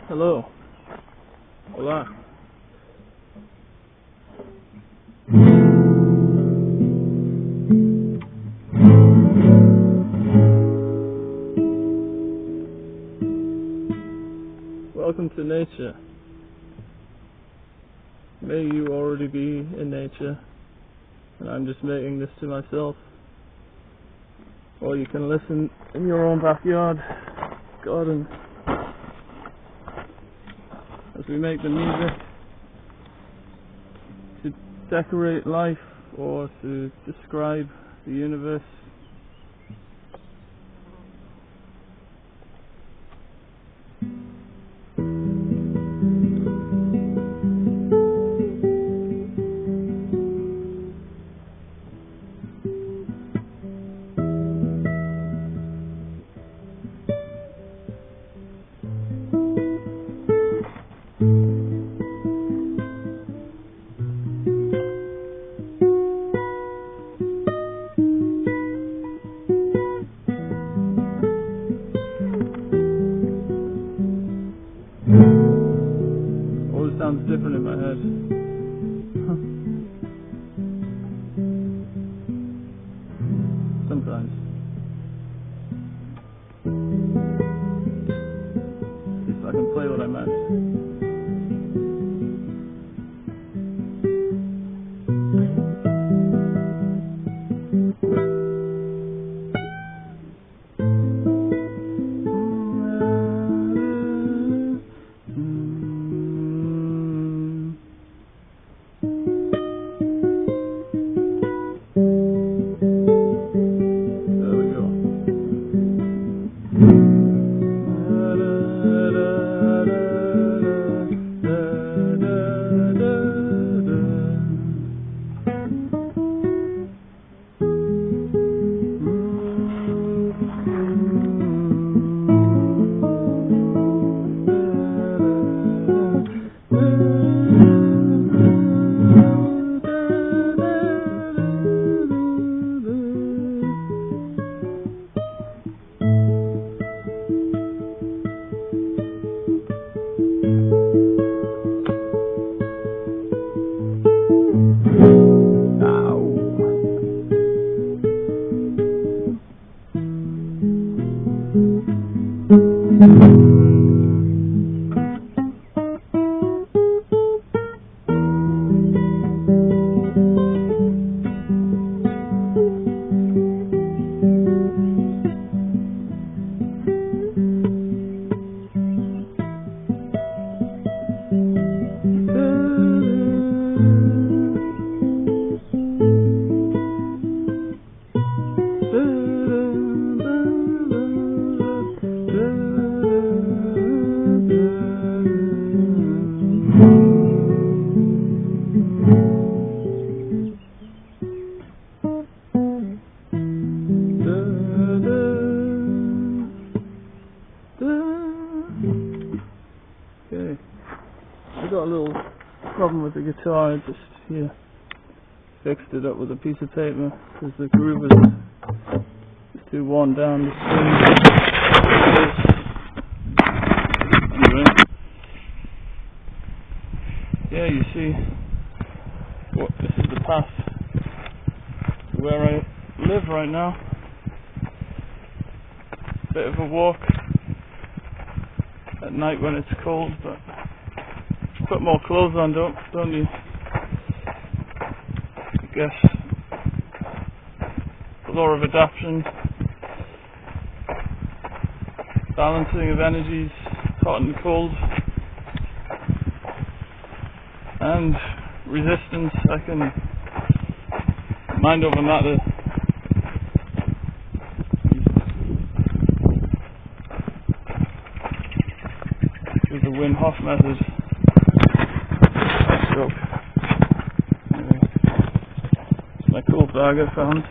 Hello. Hola. Welcome to nature. May you already be in nature, and I'm just making this to myself. Or you can listen in your own backyard, garden, as we make the music to decorate life or to describe the universe. Always sounds different in my head. Sometimes. See if I can play what I meant. Okay, I got a little problem with the guitar. I just fixed it up with a piece of paper because the groove is too worn down. The anyway, yeah, you see, this is the path to where I live right now. Bit of a walk at night when it's cold, but put more clothes on, don't you? I guess the law of adaptation, balancing of energies, hot and cold, and resistance. I can mind over matter. The Wim Hof method. Anyway, it's my cool bag I found.